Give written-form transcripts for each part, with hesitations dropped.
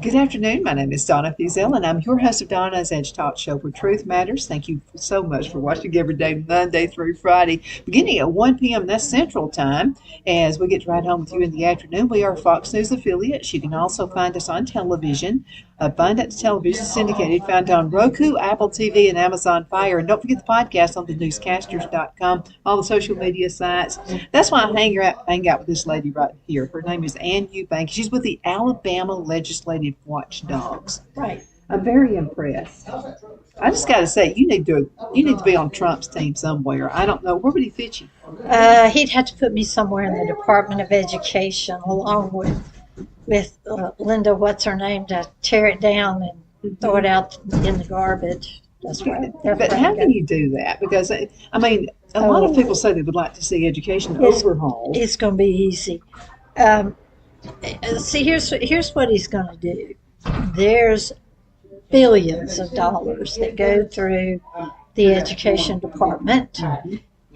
Good afternoon. My name is Donna Fusel, and I'm your host of Donna's Edge Talk Show where truth matters. Thank you so much for watching every day, Monday through Friday, beginning at 1 p.m. That's Central Time. As we get to ride home with you in the afternoon, we are Fox News affiliates. You can also find us on television. Abundance Television syndicated, found on Roku, Apple TV, and Amazon Fire. And don't forget the podcast on thenewscasters.com, all the social media sites. That's why I hang out with this lady right here. Her name is Ann Eubank. She's with the Alabama Legislative Watchdogs. Right. I'm very impressed. I just got to say, you need to be on Trump's team somewhere. I don't know, where would he fit you? He'd have to put me somewhere in the Department of Education, along with Linda, what's her name, to tear it down and throw it out in the garbage. That's right. But how can you do that? Because I mean, a lot of people say they would like to see education overhauled. It's going to be easy. See, here's what he's going to do. There's billions of dollars that go through the education department,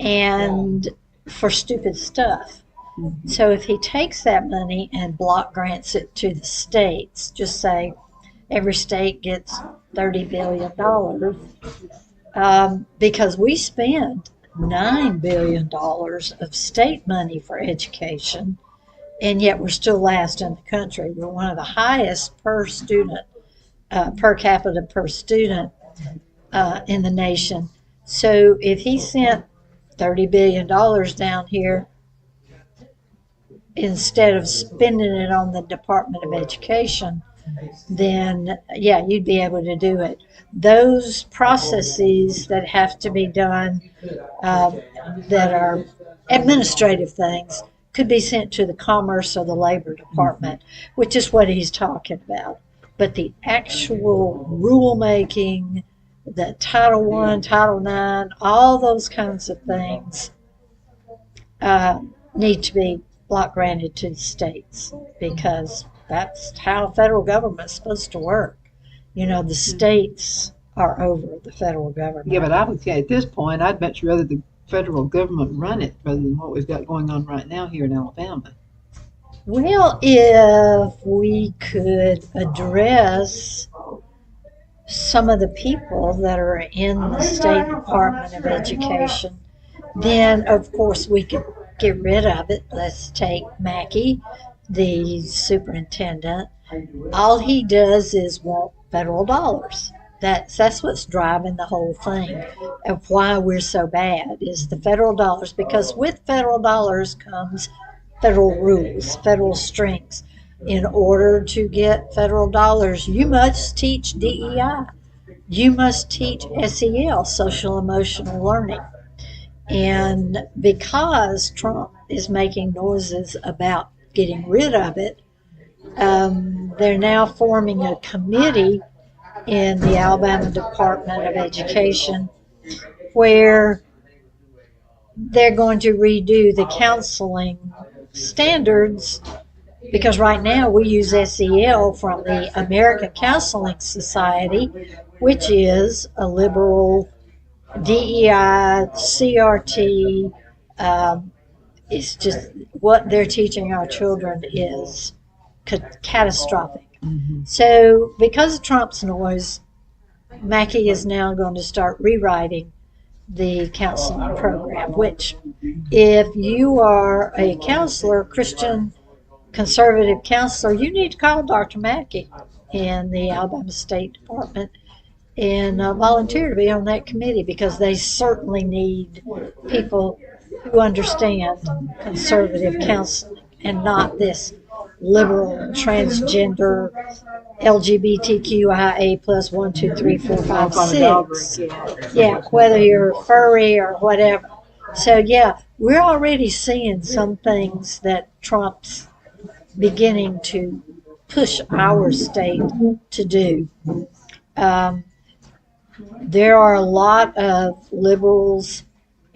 and for stupid stuff. So if he takes that money and block grants it to the states, just say every state gets $30 billion, because we spend $9 billion of state money for education, and yet we're still last in the country. We're one of the highest per student, per capita per student in the nation. So if he sent $30 billion down here, instead of spending it on the Department of Education, then yeah, you'd be able to do it. Those processes that have to be done, that are administrative things, could be sent to the Commerce or the Labor Department, which is what he's talking about. But the actual rulemaking, the Title I, Title IX, all those kinds of things need to be block granted to the states, because that's how federal government's supposed to work. You know, the states are over the federal government. Yeah, but I would say at this point, I'd much rather the federal government run it rather than what we've got going on right now here in Alabama. Well, if we could address some of the people that are in the State Department of Education, then of course we could get rid of it. Let's take Mackey, the superintendent. All he does is want federal dollars. That's what's driving the whole thing of why we're so bad, is the federal dollars, because with federal dollars comes federal rules, federal strings. In order to get federal dollars, you must teach DEI. You must teach SEL, social emotional learning. And because Trump is making noises about getting rid of it, they're now forming a committee in the Alabama Department of Education where they're going to redo the counseling standards, because right now we use SEL from the American Counseling Society, which is a liberal DEI, CRT. It's just what they're teaching our children is catastrophic. So because of Trump's noise, Mackey is now going to start rewriting the counseling program, which if you are a counselor, Christian conservative counselor, you need to call Dr. Mackey in the Alabama State Department and volunteer to be on that committee, because they certainly need people who understand conservative counseling and not this liberal, transgender, LGBTQIA plus 1, 2, 3, 4, 5, 6. Yeah, whether you're furry or whatever. So yeah, we're already seeing some things that Trump's beginning to push our state to do. There are a lot of liberals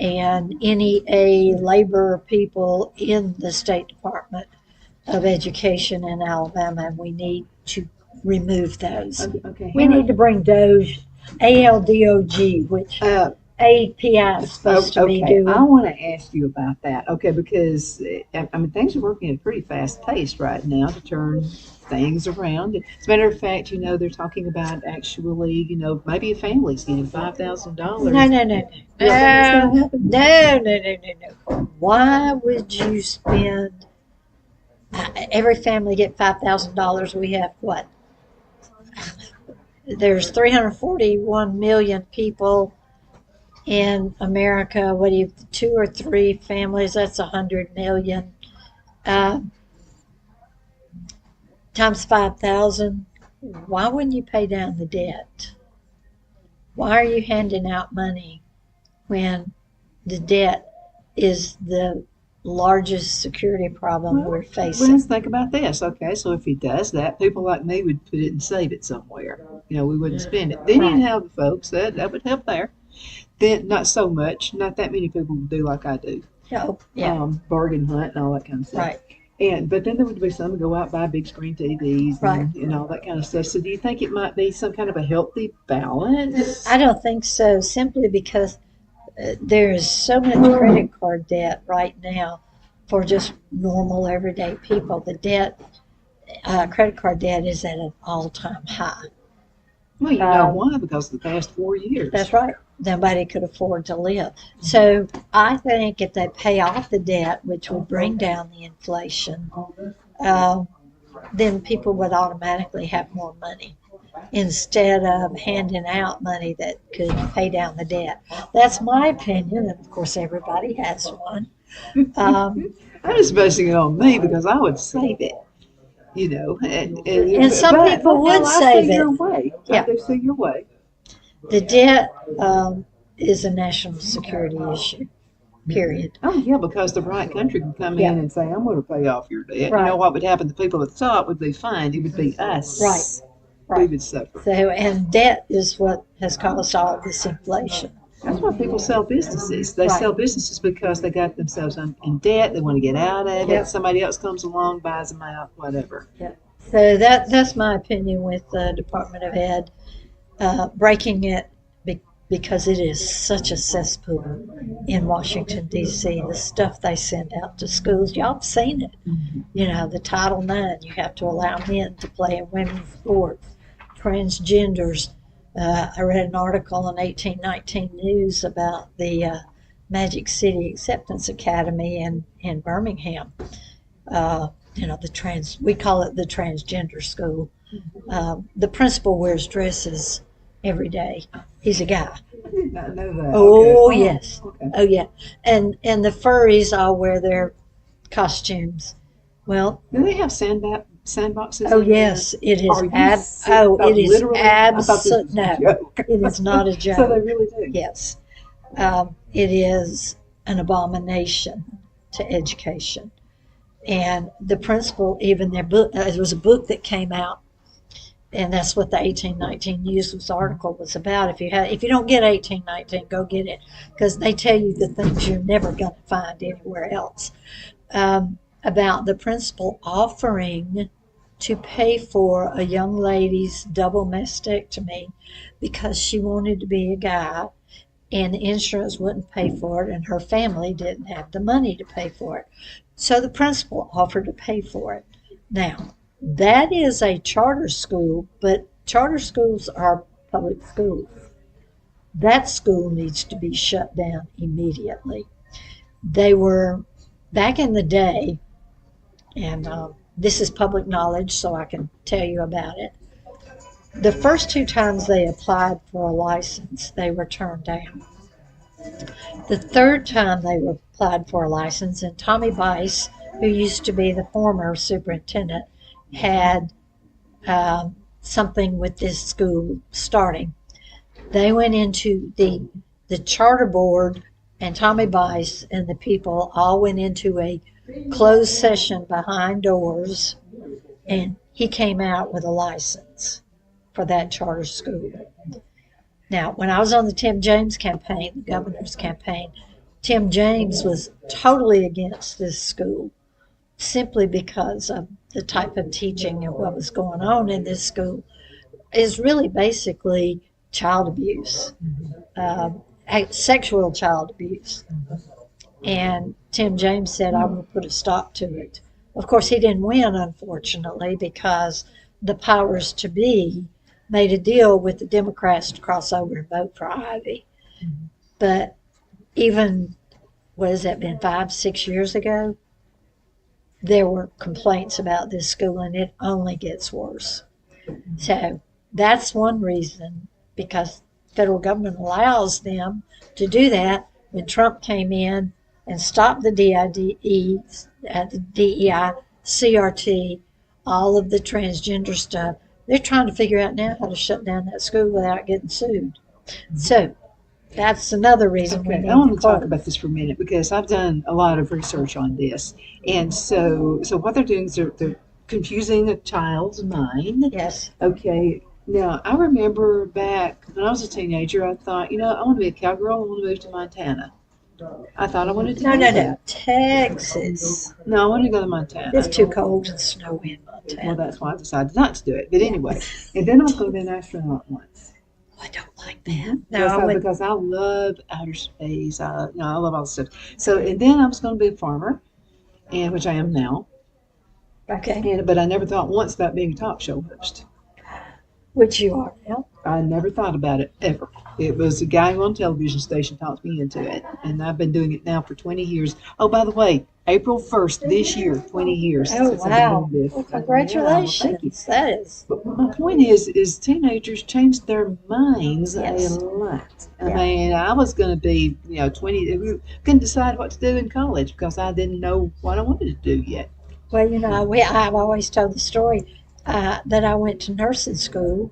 and NEA labor people in the State Department of Education in Alabama, and we need to remove those. Okay. We need to bring DOGE, ALDOG, which API is supposed to be Okay, I doing. want to ask you about that. Okay, because I mean things are working at a pretty fast pace right now to turn things around. As a matter of fact, they're talking about actually, maybe a family's getting No, $5,000. no, no, no, You don't think that's no, going to happen? no, no, no, no, no. Why would you spend? Every family get $5,000. We have what? There's 341 million people in America. What do you? Two or three families? That's 100 million. Uh, times 5,000. Why wouldn't you pay down the debt? Why are you handing out money when the debt is the largest security problem Well, we're well, let's facing? think about this. Okay, so if he does that, people like me would put it and save it somewhere. We wouldn't spend it. Then you'd Right. have the folks that would help there. Then not so much. Not that many people would do like I do. Oh, yeah, Bargain hunt and all that kind of stuff. right, But then there would be some who go out and buy big screen TVs right. and all that kind of stuff. So do you think it might be some kind of a healthy balance? I don't think so, simply because there is so much credit card debt right now for just normal everyday people. The debt, credit card debt is at an all-time high. Well, you know Um, why? Because of the past 4 years. that's right. Nobody could afford to live. So I think if they pay off the debt, which would bring down the inflation, uh, then people would automatically have more money instead of handing out money that could pay down the debt. That's my opinion, and of course, everybody has one. Um, I'm just basing it on me because I would save it. and some people But would now I save see it. your way. I Yeah, do see your way. the debt is a national security issue, period. Oh yeah, because the right country can come Yeah, in and say, "I'm going to pay off your debt." right, What would happen? The people at the top would be fined. It would be right, us. We right. would suffer. So, and debt is what has caused all this inflation. That's why people sell businesses. They Right. sell businesses because they got themselves in debt. They want to get out of it. Yep. Somebody else comes along, buys them out, whatever. Yep. So that's my opinion with the Department of Ed, breaking it because it is such a cesspool in Washington D.C. The stuff they send out to schools, y'all have seen it. The Title IX, you have to allow men to play in women's sports, transgenders. I read an article in 1819 News about the Magic City Acceptance Academy in Birmingham. We call it the transgender school. The principal wears dresses every day. He's a guy. I did not know that. Oh, Okay. yes. Okay. Oh, yeah. And the furries all wear their costumes. Well, Do they have sandboxes oh in there? yes, it is Are you it is literally? I thought this absolute was a no. joke. It is not a So joke. they really do. Yes. It is an abomination to education. And the principal, even their book, it was a book that came out, and that's what the 1819 News article was about. If you don't get 1819, go get it, because they tell you the things you're never going to find anywhere else. About the principal offering to pay for a young lady's double mastectomy because she wanted to be a guy, and the insurance wouldn't pay for it, and her family didn't have the money to pay for it. So the principal offered to pay for it. Now, that is a charter school, but charter schools are public schools. That school needs to be shut down immediately. They were, back in the day, and this is public knowledge, so I can tell you about it. The first two times they applied for a license, they were turned down. The third time they applied for a license, and Tommy Bice, who used to be the former superintendent, had something with this school starting. They went into the charter board, and Tommy Bice and the people all went into a closed session behind doors, and he came out with a license for that charter school. Now, when I was on the Tim James campaign, the governor's campaign, Tim James was totally against this school simply because of the type of teaching and what was going on in this school is really basically child abuse. sexual child abuse. And Tim James said, I will put a stop to it. Of course, he didn't win, unfortunately, because the powers to be made a deal with the Democrats to cross over and vote for Ivy. But even, what has that been, 5, 6 years ago? There were complaints about this school, and it only gets worse. So that's one reason, because federal government allows them to do that. When Trump came in and stopped the the DEI, CRT, all of the transgender stuff, they're trying to figure out now how to shut down that school without getting sued. So that's another reason we need I want to talk close. about this for a minute because I've done a lot of research on this, and so what they're doing is they're confusing a child's mind. Yes. Okay. Now I remember back when I was a teenager, I thought, I want to be a cowgirl. I want to move to Montana. I thought I wanted to. No. Texas. No, I wanted to go to Montana. It's too cold and snowy in Montana. Well, that's why I decided not to do it. But anyway, and then I was going to be an astronaut once. I don't like that. No, because I love outer space. I love all this stuff. So, and then I was going to be a farmer, and which I am now. Okay. But I never thought once about being a talk show host. Which you are now. I never thought about it ever. It was a guy on a television station talked me into it, and I've been doing it now for 20 years. Oh, by the way, April 1st this year, 20 years. Oh, since I've wow. been doing this. Well, congratulations. Yeah, thank you. That is. But my point is teenagers change their minds Yes. a lot. I Yeah. mean, I was going to be, 20, we couldn't decide what to do in college because I didn't know what I wanted to do yet. Well, I've always told the story that I went to nursing school,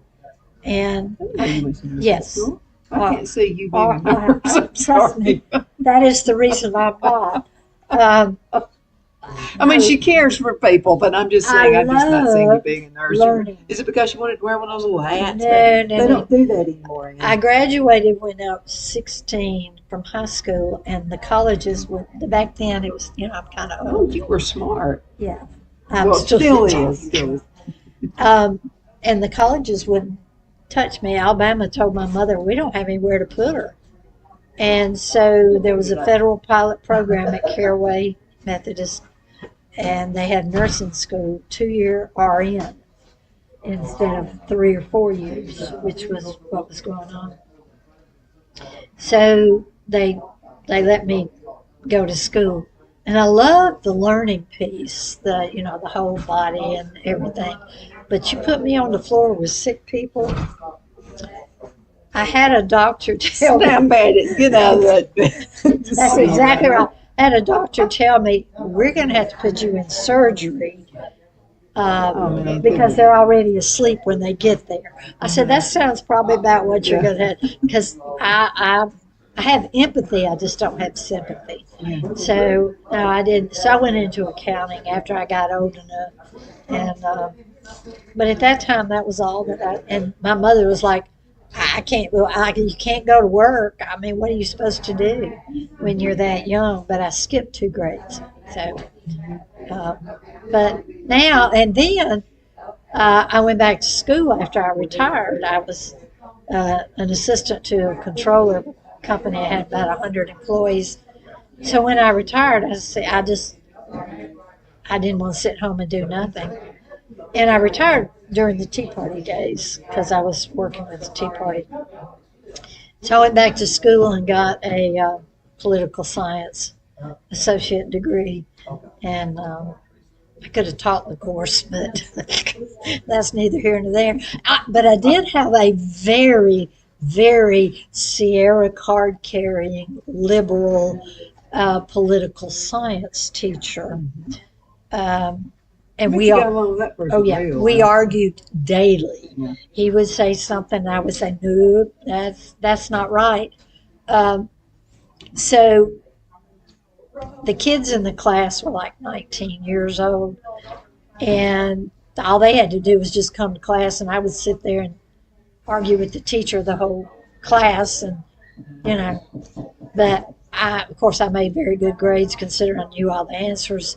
and I didn't know you went to nursing yes. school. I can't see you being a I- nurse. I'm trust sorry. me, that is the reason I'm not. I mean, she cares for people, but I'm just saying, I'm just not seeing you love being a nurse. learning. Is it because you wanted to wear one of those little hats? No, They don't do that anymore. I graduated when I was 16 from high school, and the colleges would. Back then, it was I'm kind of Oh, old. you were smart. Yeah, I'm Well, still still 15. is. Still is. And the colleges wouldn't touch me. Alabama told my mother, we don't have anywhere to put her. And so there was a federal pilot program at Caraway Methodist, and they had nursing school, 2-year RN instead of 3 or 4 years, which was what was going on. So they let me go to school. And I loved the learning piece, the whole body and everything. But you put me on the floor with sick people. I had a doctor tell me. Snap at it. Get out of that. That's exactly right. I had a doctor tell me, we're going to have to put you in surgery because they're already asleep when they get there. I said, that sounds probably about what you're going to have. Because I have empathy, I just don't have sympathy. So no, I didn't. So I went into accounting after I got old enough. And but at that time, that was all that and my mother was like, you can't go to work. I mean, what are you supposed to do when you're that young? But I skipped 2 grades. So, but now, and then I went back to school after I retired. I was an assistant to a controller company. I had about 100 employees. So when I retired, I didn't want to sit home and do nothing. And I retired during the Tea Party days because I was working with the Tea Party. So I went back to school and got a political science associate degree. And I could have taught the course, but that's neither here nor there. But I did have a very, very Sierra card-carrying, liberal political science teacher. And we argued daily. Yeah. He would say something, and I would say, "No, that's not right." So the kids in the class were like 19 years old, and all they had to do was just come to class, and I would sit there and argue with the teacher the whole class, and But of course, I made very good grades considering I knew all the answers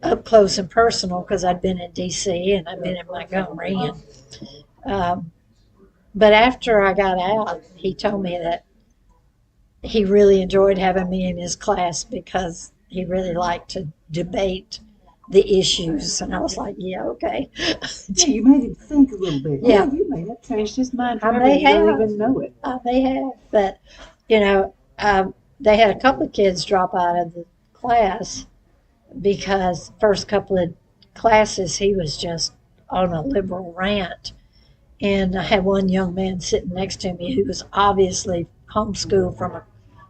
up close and personal because I'd been in D.C. and I'd been in Montgomery. But after I got out, he told me that he really enjoyed having me in his class because he really liked to debate the issues. And I was like, yeah, okay. Yeah, you made him think a little bit. Yeah. Yeah, you may have changed his mind I forever. may You don't have. even know it. I may have. But, you know, they had a couple of kids drop out of the class because first couple of classes he was just on a liberal rant. And I had one young man sitting next to me who was obviously homeschooled from a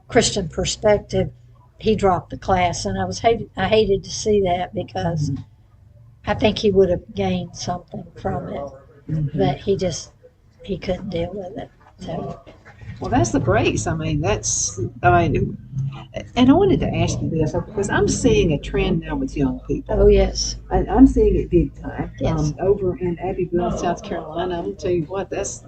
Christian perspective. He dropped the class, and I hated to see that because I think he would have gained something from it, but he couldn't deal with it. So Well, that's the grace. I mean, and I wanted to ask you this because I'm seeing a trend now with young people. oh yes, I'm seeing it big time. yes. Over in Abbeville, South Carolina. I'm gonna tell you what, that's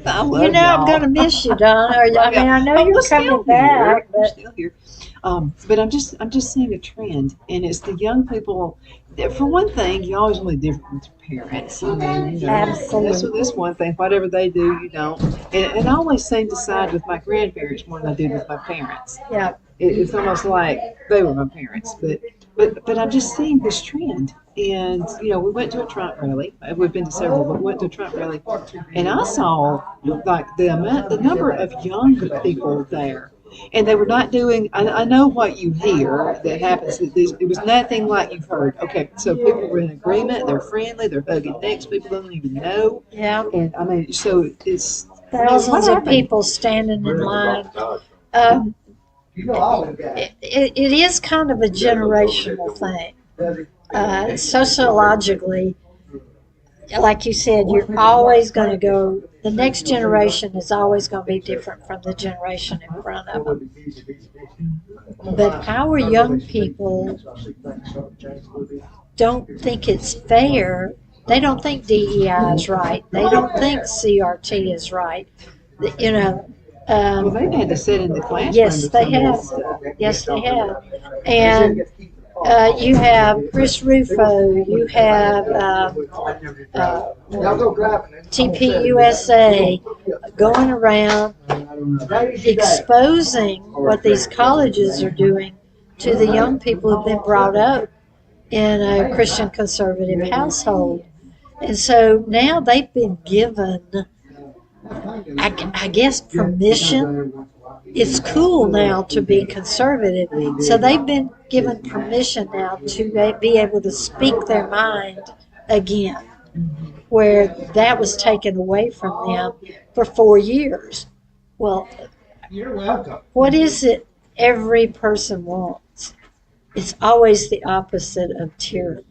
I love You know I'm y'all. gonna miss you, Donna. I mean, I know Oh, we're you're still coming back, here. We're but still here. But I'm just seeing a trend, and it's the young people. For one thing, you always want to be different with your parents. I mean, that's absolutely, one thing. Whatever they do, you don't. And I always seem to side with my grandparents more than I did with my parents. yeah. It's almost like they were my parents. But I'm just seeing this trend. And we went to a Trump rally. We've been to several, but we went to a Trump rally, and I saw like the number of young people there, and they were not doing. I know what you hear that happens. It was nothing like you've heard. Okay, so people were in agreement. They're friendly. They're hugging necks. People don't even know. Yeah, And I mean, so it's thousands what of happened? people standing in line. Um, it is kind of a generational thing. Sociologically, like you said, you're always going to go, the next generation is always going to be different from the generation in front of them. But our young people don't think it's fair. They don't think DEI is right. They don't think CRT is right. You know, Well, they've had to sit in the classroom. yes, with they some of have. this stuff. Yes, they have. And you have Chris Rufo. You have TPUSA going around exposing what these colleges are doing to the young people who've been brought up in a Christian conservative household. And so now they've been given, I guess, permission. It's cool now to be conservative. So they've been given permission now to be able to speak their mind again, where that was taken away from them for 4 years. Well, You're welcome. what is it every person wants? It's always the opposite of tyranny.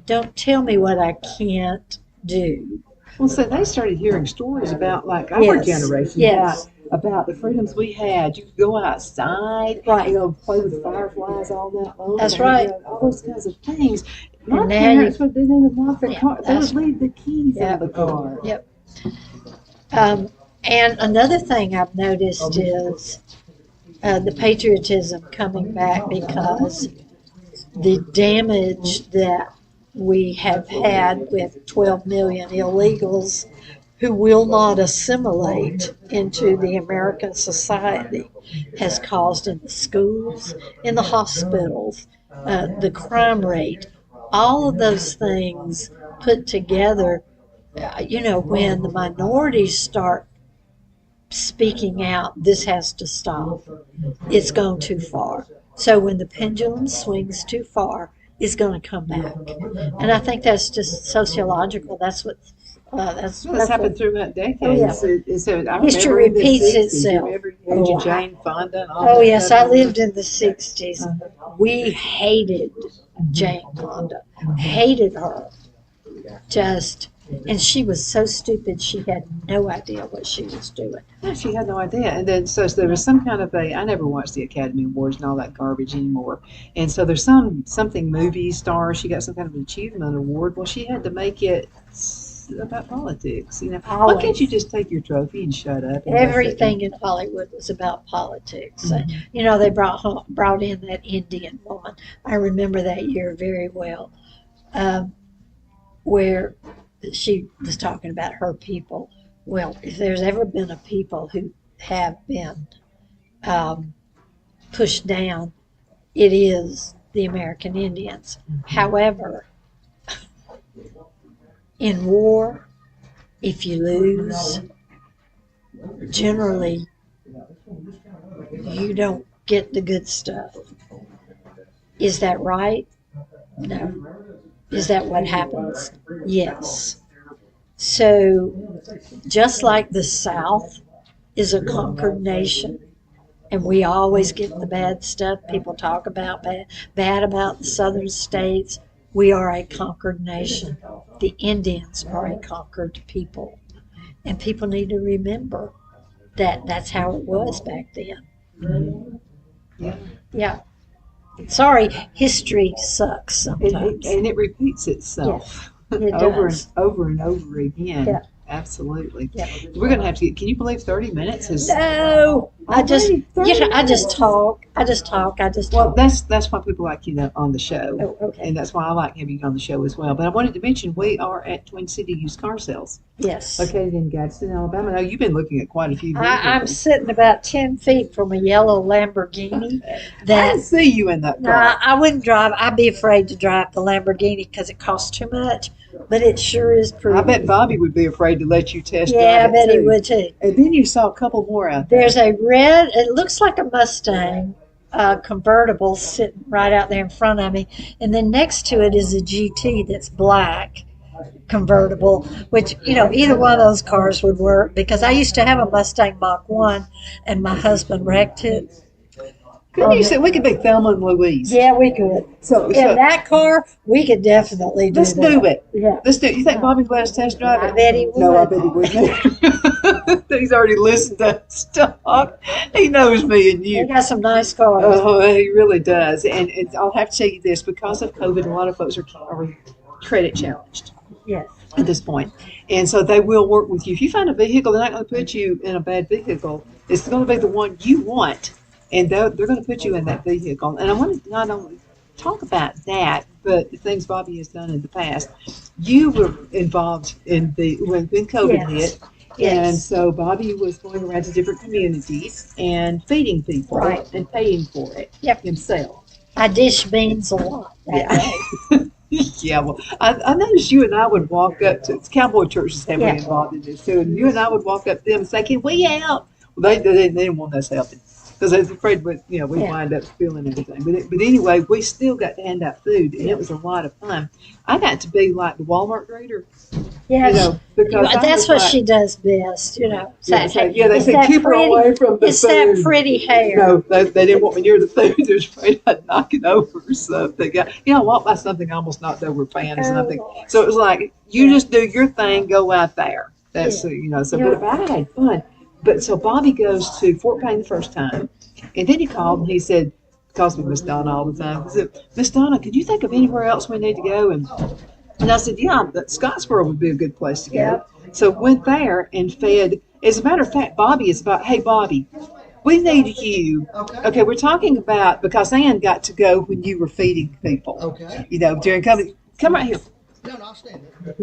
Don't tell me what I can't do. Well, so they started hearing stories about like our Yes, generation, yes. about the freedoms we had. You could go outside, Right. play with fireflies all night long. That's and, right. all those kinds of things. My And now parents didn't even lock their Yeah, car. They that's would leave the keys Yep. in the car. Yep. And another thing I've noticed is the patriotism coming back because the damage that we have had with 12 million illegals who will not assimilate into the American society has caused in the schools, in the hospitals, the crime rate, all of those things put together. When the minorities start speaking out, this has to stop. It's gone too far. So when the pendulum swings too far, it's going to come back. And I think that's just sociological. That's what. That's Well, that's happened what, throughout decades. Oh, yeah. I History remember in the repeats 60s, itself. Remember Oh, Jane Fonda and all Oh that yes, stuff? I lived in the '60s. We hated Jane Fonda. Hated her. And she was so stupid. She had no idea what she was doing. No, she had no idea. And then, so there was some kind of I never watched the Academy Awards and all that garbage anymore. And so there's something movie star, she got some kind of achievement award. Well, she had to make it about politics. Why Always. can't you just take your trophy and shut up? And Everything in Hollywood was about politics. Mhm. They brought in that Indian woman. I remember that year very well, where she was talking about her people. Well, if there's ever been a people who have been um, pushed down, it is the American Indians. However, in war, if you lose, generally you don't get the good stuff. Is that right? No. Is that what happens? Yes. So, just like the South is a conquered nation, and we always get the bad stuff, people talk about bad about the southern states, we are a conquered nation. The Indians are a conquered people. And people need to remember that that's how it was back then. Yeah. Yeah. Sorry, history sucks sometimes. And it repeats itself. Yes, it over does. and over and over again. Yeah. Absolutely. Yeah. We're going to have to get, can you believe 30 minutes is. No, I just, Already 30 I just minutes. talk. Well, that's why people like you on the show. Oh, okay. And that's why I like having you on the show as well. But I wanted to mention we are at Twin City Used Car Sales, Yes. located in Gadsden, Alabama. Now, you've been looking at quite a few I'm vehicles. sitting about 10 feet from a yellow Lamborghini I that didn't see you in that no, car. I wouldn't drive. I'd be afraid to drive the Lamborghini because it costs too much, but it sure is pretty. I bet Bobby would be afraid to let you test Yeah, I drive it bet he too. would too. And then you saw a couple more out there. There's a red, it looks like a Mustang convertible sitting right out there in front of me. And then next to it is a GT that's black convertible, which, either one of those cars would work because I used to have a Mustang Mach 1 and my husband wrecked it. Couldn't you say we could be Thelma and Louise? Yeah, we could. So In that car, we could definitely do let's that. do it. Yeah. Let's do it. You think Bobby would let us test drive it? I bet he would. No, I bet he wouldn't. He's already listened to us talk. He knows me and They you. got some nice cars. Oh, he really does. And I'll have to tell you this, because of COVID, a lot of folks are credit challenged Yes. at this point. And so they will work with you. If you find a vehicle, they're not going to put you in a bad vehicle. It's going to be the one you want. And they're going to put you in that vehicle. And I want to not only talk about that, but the things Bobby has done in the past. You were involved in when COVID Yes. hit. Yes. And so Bobby was going around to different communities and feeding people Right. and paying for it Yep. himself. I dish beans a lot that day. Yeah, well, I noticed you and I would walk up to cowboy churches heavily Yeah. involved in this too, and you and I would walk up to them and say, "Can we help?" Well, they didn't want us helping because they was afraid, we Yeah. wind up spilling everything. But anyway, we still got to hand out food, and it was a lot of fun. I got to be like the Walmart greeter, Yeah, because I that's was what like, she does best, Yeah, It's they that said keep her pretty- away from the It's food. that pretty hair. No, they didn't want me near the food. They were afraid I'd knock it over. So they got, I walked by something I almost knocked over a pan or something. Lord. So it was like, you Yeah. just do your thing, go out there. That's, so, Yeah. but I had fun. But so Bobby goes to Fort Payne the first time, and then he called and he said, calls me Miss Donna all the time. He said, Miss Donna, could you think of anywhere else we need to go? And I said, yeah, Scottsboro would be a good place to go. Yeah. So went there and fed. As a matter of fact, Bobby is about, hey, Bobby, we need you. Okay, we're talking about, because Ann got to go when you were feeding people. Okay. During COVID. Come right here. No, I'll stand there.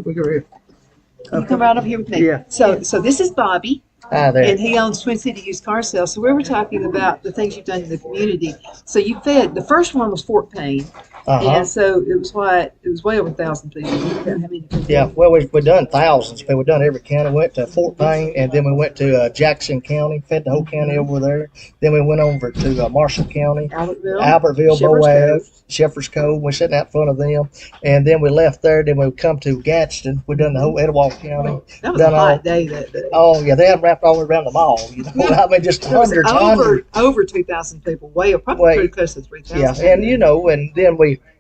You come right up here with me. Yeah. So this is Bobby, Hi there. and he owns Twin City Used Car Sales. So we were talking about the things you've done in the community. So you fed, the first one was Fort Payne. And so it was way over 1,000 people. How many people? Yeah, well, we've done thousands. We've done every county. Went to Fort Payne, and then we went to Jackson County, fed the whole county over there. Then we went over to Marshall County, Shepherds Albertville, Boaz, Shepherd's Cove. We're sitting out front of them. And then we left there. Then we come to Gadsden. We done the whole Etowah County. That was a Done all- hot day that day. Oh, yeah, they had wrapped all around the mall. I mean, just There was hundreds. over 2,000 people, probably Way- pretty close to 3,000. Yeah, and and then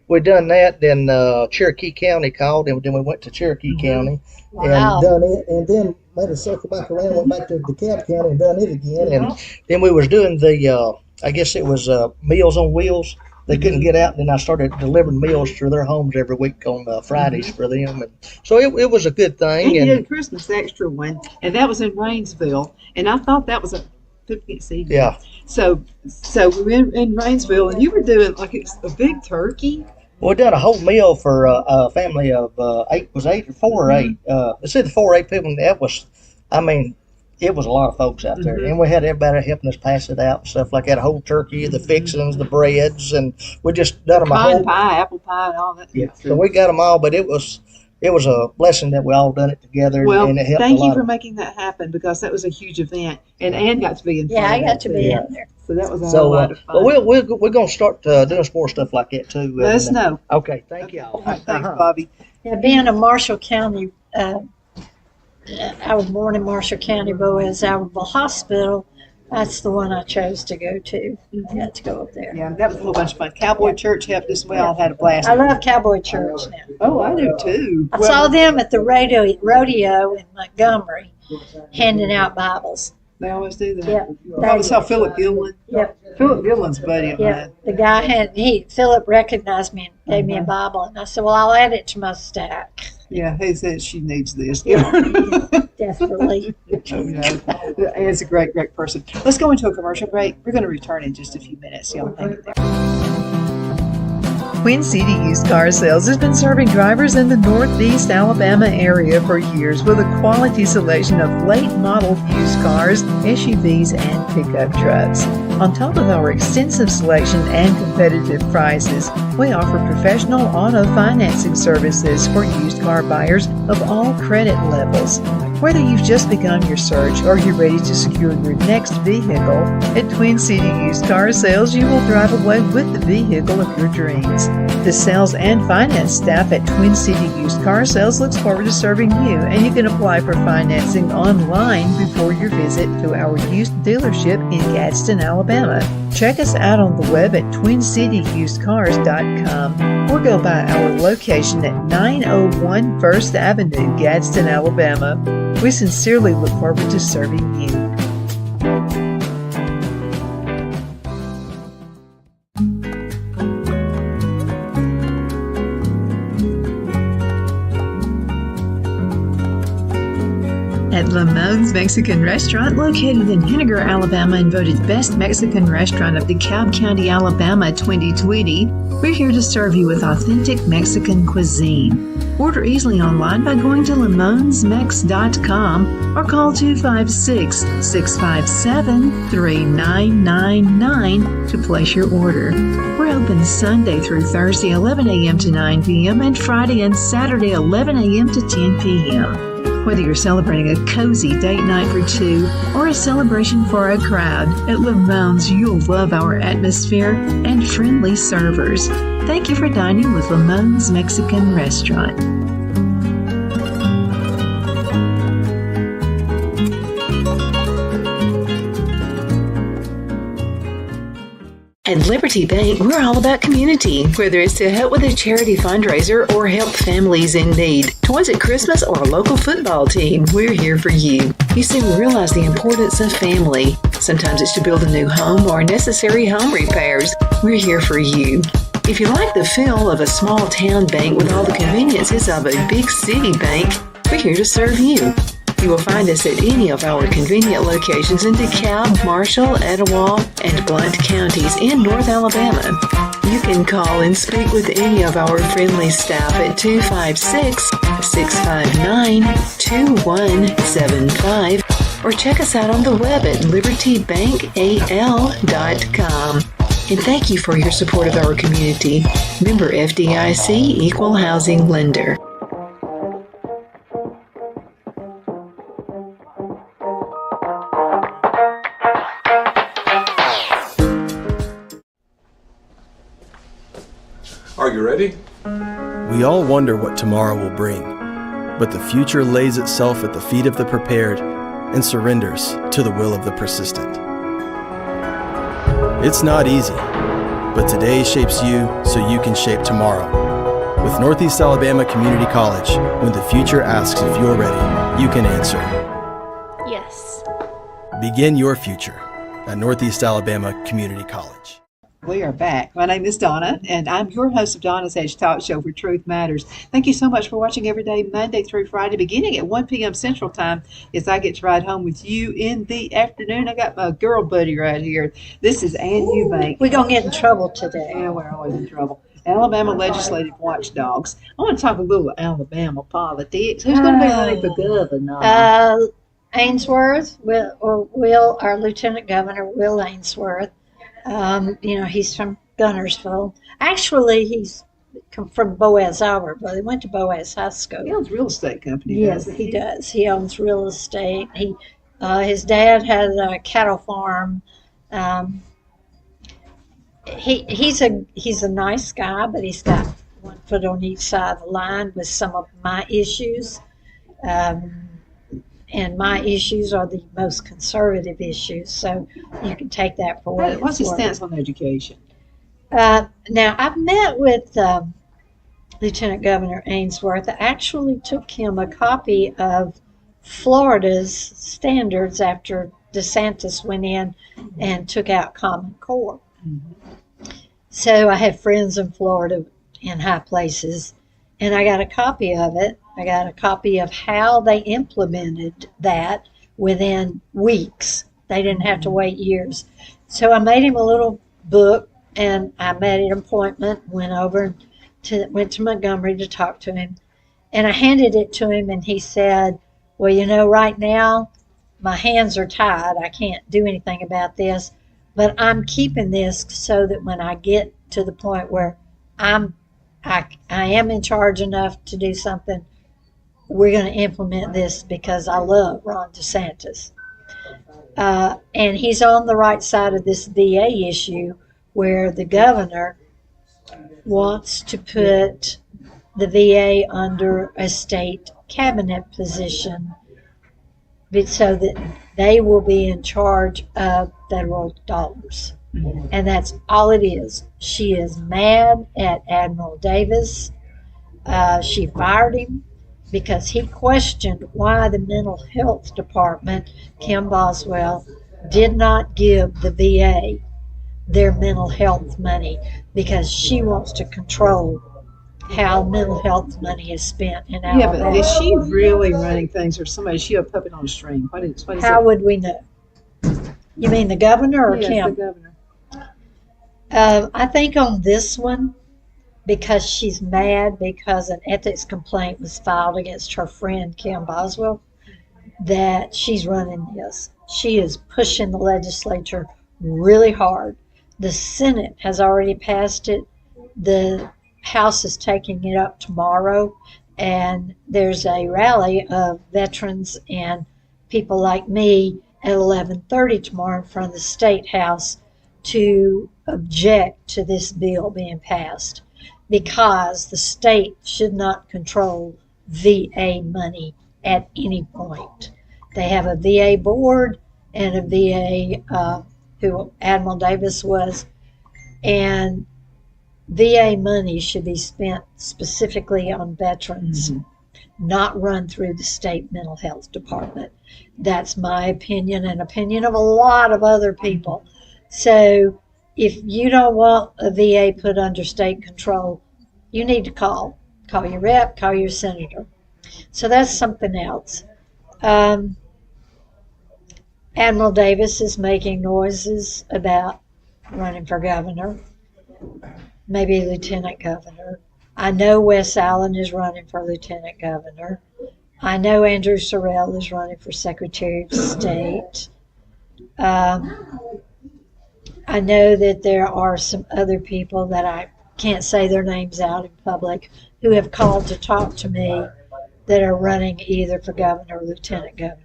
we done that. Then Cherokee County called, and then we went to Cherokee County Wow. and done it, and then made a circle back around, went back to DeKalb County and done it again. And then we was doing the I guess it was Meals on Wheels. They couldn't get out, and then I started delivering meals to their homes every week on Fridays for them, and so it was a good thing. And you And did a Christmas extra one, and that was in Rainsville, and I thought that was a can't see you. yeah, So we were in Rainsville, and you were doing like it's a big turkey. we done a whole meal for a family of eight or 4 or 8. It said 4 or 8 people. And that was, I mean, it was a lot of folks out there, and we had everybody helping us pass it out and stuff like that. Whole turkey, the fixings, the breads, and we just done them a whole pie, apple pie, and all that. Yeah, so we got them all, but it was a blessing that we all done it together, Well, and it helped thank a lot. you for making that happen, because that was a huge event, and Ann got to be in. Yeah, I got to be in there. So that was a lot of fun. But we're gonna start doing some more stuff like that too. Let us know. Okay, thank y'all. All right, thanks, Bobby. Yeah, being a Marshall County, I was born in Marshall County, Boaz Albertville Hospital. That's the one I chose to go to. I got to go up there. Yeah, that was a whole bunch of fun. Cowboy Church helped us. We all had a blast. I love Cowboy Church now. Oh, I do too. I saw them at the rodeo in Montgomery handing out Bibles. They always do that. Yeah. Probably saw Philip Gilman. Yep. Philip Gilman's buddy of Yeah. mine. The guy Philip recognized me and gave me a Bible. And I said, well, I'll add it to my stack. Yeah, he said she needs this. Desperately. Anne's a great, great person. Let's go into a commercial break. We're going to return in just a few minutes. Y'all hang it there. Twin City Used Car Sales has been serving drivers in the Northeast Alabama area for years with a quality selection of late model used cars, SUVs, and pickup trucks. On top of our extensive selection and competitive prices, we offer professional auto financing services for used car buyers of all credit levels. Whether you've just begun your search or you're ready to secure your next vehicle, at Twin City Used Car Sales, you will drive away with the vehicle of your dreams. The sales and finance staff at Twin City Used Car Sales looks forward to serving you, and you can apply for financing online before your visit to our used dealership in Gadsden, Alabama. Check us out on the web at twincityusedcars.com or go by our location at 901 First Avenue, Gadsden, Alabama. We sincerely look forward to serving you. At Lamone's Mexican Restaurant, located in Henniger, Alabama, and voted Best Mexican Restaurant of DeKalb County, Alabama 2020, we're here to serve you with authentic Mexican cuisine. Order easily online by going to lamonsmex.com or call 256-657-3999 to place your order. We're open Sunday through Thursday 11 a.m. to 9 p.m. and Friday and Saturday 11 a.m. to 10 p.m. Whether you're celebrating a cozy date night for two or a celebration for a crowd, at Lamone's you'll love our atmosphere and friendly servers. Thank you for dining with Lamone's Mexican Restaurant. At Liberty Bank, we're all about community. Whether it's to help with a charity fundraiser or help families in need, toys at Christmas, or a local football team, we're here for you. You see, we realize the importance of family. Sometimes it's to build a new home or necessary home repairs. We're here for you. If you like the feel of a small town bank with all the conveniences of a big city bank, we're here to serve you. You will find us at any of our convenient locations in DeKalb, Marshall, Etowah, and Blount counties in North Alabama. You can call and speak with any of our friendly staff at 256-659-2175 or check us out on the web at libertybankal.com. And thank you for your support of our community. Member FDIC Equal Housing Lender. Are you ready? We all wonder what tomorrow will bring, but the future lays itself at the feet of the prepared and surrenders to the will of the persistent. It's not easy, but today shapes you so you can shape tomorrow. With Northeast Alabama Community College, when the future asks if you're ready, you can answer. Yes. Begin your future at Northeast Alabama Community College. We are back. My name is Donna, and I'm your host of Donna's Edge Talk Show where Truth Matters. Thank you so much for watching every day, Monday through Friday, beginning at 1 p.m. Central Time, as I get to ride home with you in the afternoon. I got my girl buddy right here. This is Ann Eubank. We're going to get in trouble today. Yeah, we're always in trouble. Alabama Legislative Watchdogs. I want to talk a little Alabama politics. Who's going to be running for governor? Ainsworth, Will, our Lieutenant Governor, Will Ainsworth. He's from Gunnersville. Actually, he's from Boaz, Auburn, but he went to Boaz High School. He owns a real estate company. Yes, he does. He owns real estate. His dad had a cattle farm. He's a nice guy, but he's got one foot on each side of the line with some of my issues. And my issues are the most conservative issues, so you can take that for what it's What's his worth. stance on education? Now, I've met with Lieutenant Governor Ainsworth. I actually took him a copy of Florida's standards after DeSantis went in and took out Common Core. Mm-hmm. So I have friends in Florida in high places, and I got a copy of it. I got a copy of how they implemented that within weeks. They didn't have to wait years. So I made him a little book, and I made an appointment, went to Montgomery to talk to him. And I handed it to him, and he said, well, right now my hands are tied. I can't do anything about this, but I'm keeping this so that when I get to the point where I am in charge enough to do something, we're going to implement this because I love Ron DeSantis. And he's on the right side of this VA issue where the governor wants to put the VA under a state cabinet position so that they will be in charge of federal dollars. And that's all it is. She is mad at Admiral Davis. She fired him because he questioned why the mental health department, Kim Boswell, did not give the VA their mental health money because she wants to control how mental health money is spent in Alabama. Yeah, but is she really running things, or somebody? Is she a puppet on a string? What is How would we know? You mean the governor or yes, Kim? the governor. I think on this one, because she's mad because an ethics complaint was filed against her friend Kim Boswell, that she's running this. She is pushing the legislature really hard. The Senate has already passed it. The House is taking it up tomorrow, and there's a rally of veterans and people like me at 11:30 tomorrow in front of the State House to object to this bill being passed, because the state should not control VA money at any point. They have a VA board and a VA, who Admiral Davis was, and VA money should be spent specifically on veterans, not run through the state mental health department. That's my opinion and opinion of a lot of other people. So if you don't want a VA put under state control, you need to call your rep, call your senator. So that's something else. Admiral Davis is making noises about running for governor, maybe lieutenant governor. I know Wes Allen is running for lieutenant governor. I know Andrew Sorrell is running for Secretary of State. I know that there are some other people that I can't say their names out in public who have called to talk to me that are running either for governor or lieutenant governor.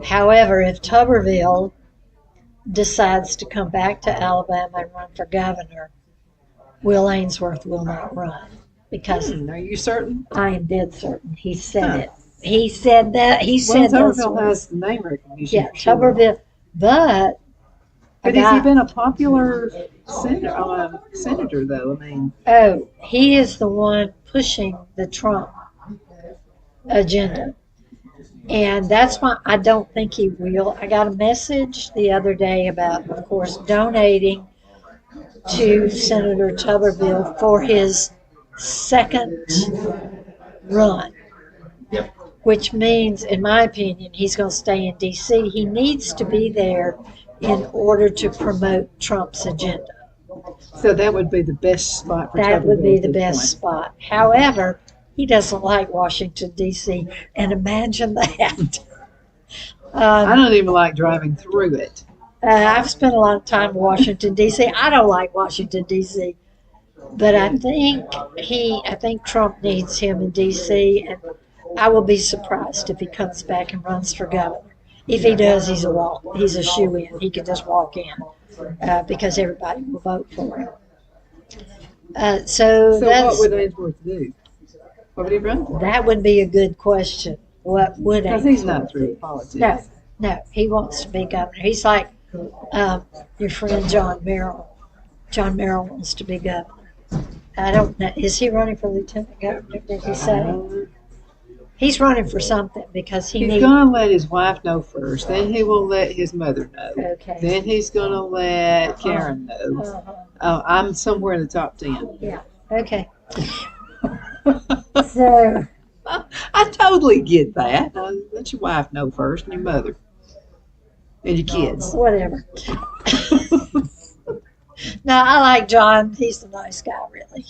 However, if Tuberville decides to come back to Alabama and run for governor, Will Ainsworth will not run, because Are you certain? I am dead certain. He said it. He said that. He Well, said those Tuberville words. has name recognition. Yeah, for sure. Tuberville. But But has he been a popular senator, though? I mean, oh, he is the one pushing the Trump agenda. And that's why I don't think he will. I got a message the other day about, of course, donating to Senator Tuberville for his second run, which means, in my opinion, he's going to stay in D.C. He needs to be there in order to promote Trump's agenda. so that would be the best spot for That would be Tuberville the at this best point. spot. However, he doesn't like Washington, D.C., and imagine that. I don't even like driving through it. I've spent a lot of time in Washington, D.C. I don't like Washington, D.C., but I think Trump needs him in D.C., and I will be surprised if he comes back and runs for governor. If he does, he's a shoo-in. He can just walk in because everybody will vote for him. So what would Ainsworth do? What would he run for? That would be a good question. What would Because he's not through politics. No, he wants to be governor. He's like your friend John Merrill. John Merrill wants to be governor. I don't know. Is he running for lieutenant governor? Did he say? He's running for something because he's going to let his wife know first. Then he will let his mother know. Okay. Then he's going to let Karen know. I'm somewhere in the top 10. Yeah. Okay. So. I totally get that. Let your wife know first, and your mother, and your kids. Whatever. No, I like John. He's a nice guy, really.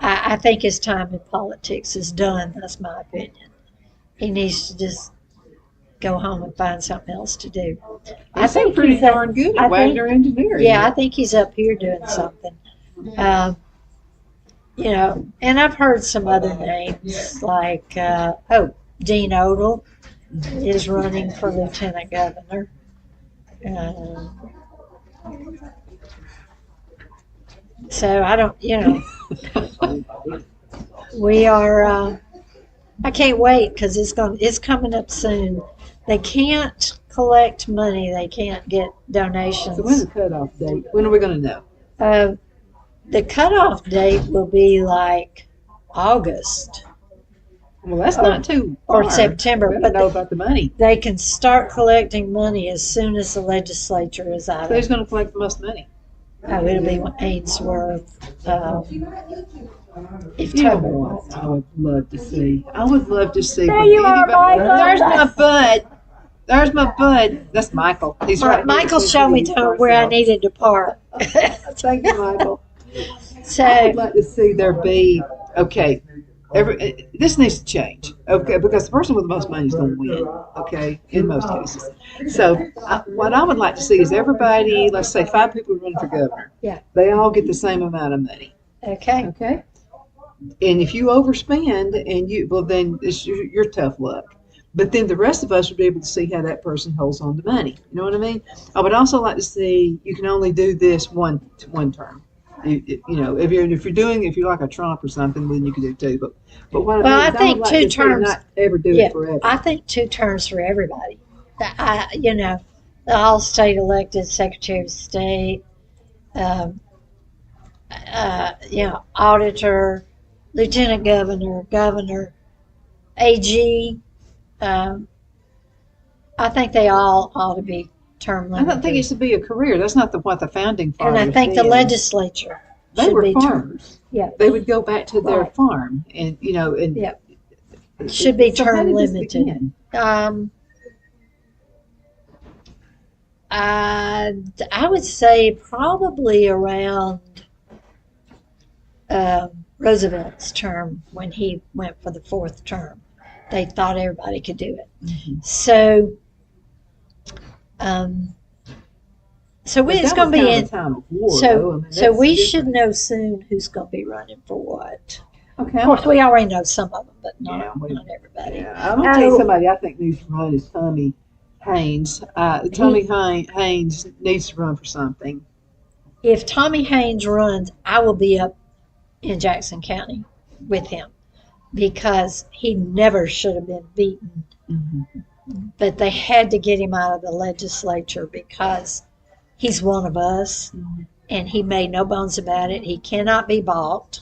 I think his time in politics is done. That's my opinion. He needs to just go home and find something else to do. I think pretty darn good at Wagner Engineering. Yeah, I think he's up here doing something. And I've heard some other names like, Dean Odle is running for lieutenant governor. So I don't, we are, I can't wait because it's coming up soon. They can't collect money. They can't get donations. So when's the cutoff date? When are we going to know? The cutoff date will be like August. Well, that's not too far. Or September. But know about the money. They can start collecting money as soon as the legislature is out. So who's going to collect the most money? Oh, it'll be Ainsworth. If You know Tubman what I would love to see? I would love to see. There you are, Michael. There's my bud. There's my bud. That's Michael. He's right. Michael showed me where I needed to park. Thank you, Michael. So I would like to see there be, okay, this needs to change, okay, because the person with the most money is going to win, okay, in most cases. So what I would like to see is everybody, let's say 5 people running for governor. Yeah. They all get the same amount of money. Okay. Okay. And if you overspend, then it's your tough luck. But then the rest of us would be able to see how that person holds on to money. You know what I mean? I would also like to see you can only do this one term. If you're like a Trump or something, then you can do 2. But what I think 2 terms. Not ever do it forever. I think 2 terms for everybody. The all state elected Secretary of State, auditor, lieutenant governor, AG. I think they all ought to be term limited. I don't think it should be a career. That's not what the founding fathers And I think the legislature they were be farmers. Yeah, they would go back to their farm, and should be so term limited. I would say probably around Roosevelt's term when he went for the 4th term. They thought everybody could do it. Mm-hmm. So it's going to be in. So we should know soon who's going to be running for what. Okay. Of course, we already know some of them, but not everybody. Yeah, I'm going to tell you somebody I think needs to run is Tommy Haynes. Tommy Haynes needs to run for something. If Tommy Haynes runs, I will be up in Jackson County with him because he never should have been beaten. Mm-hmm. But they had to get him out of the legislature because he's one of us, mm-hmm. and he made no bones about it. He cannot be bought.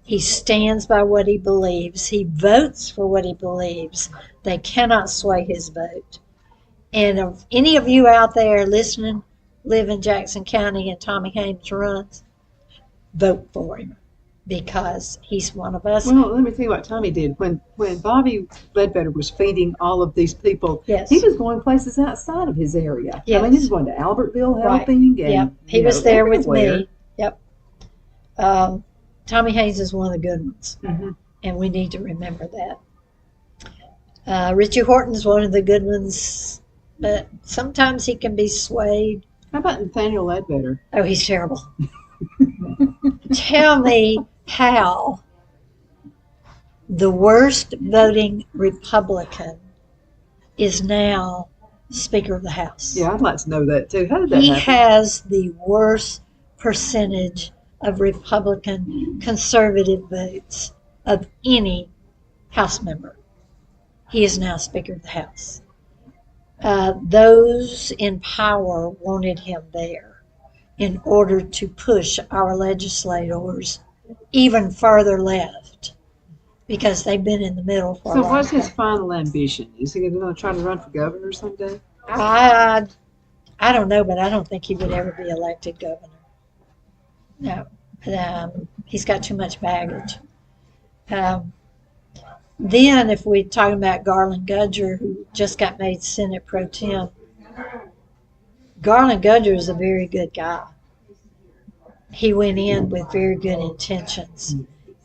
He stands by what he believes. He votes for what he believes. They cannot sway his vote. And if any of you out there listening live in Jackson County and Tommy Haynes runs, vote for him because he's one of us. Well, let me tell you what Tommy did. When Bobby Ledbetter was feeding all of these people, yes. he was going places outside of his area. Yes. I mean, he was going to Albertville helping. Right. And, yep. He was there everywhere. with me. Yep. Tommy Haynes is one of the good ones, mm-hmm. and we need to remember that. Richie Horton's one of the good ones, but sometimes he can be swayed. How about Nathaniel Ledbetter? Oh, he's terrible. Tell me how the worst voting Republican is now Speaker of the House. Yeah, I'd like to know that too. How did that He happen? has the worst percentage of Republican conservative votes of any House member. He is now Speaker of the House. Those in power wanted him there in order to push our legislators even further left because they've been in the middle for a So long what's his time. final ambition? Is he going to try to run for governor someday? I don't know, but I don't think he would ever be elected governor. No, he's got too much baggage. Then, if we're talking about Garland Gudger, who just got made Senate Pro Tem, Garland Gudger is a very good guy. He went in with very good intentions,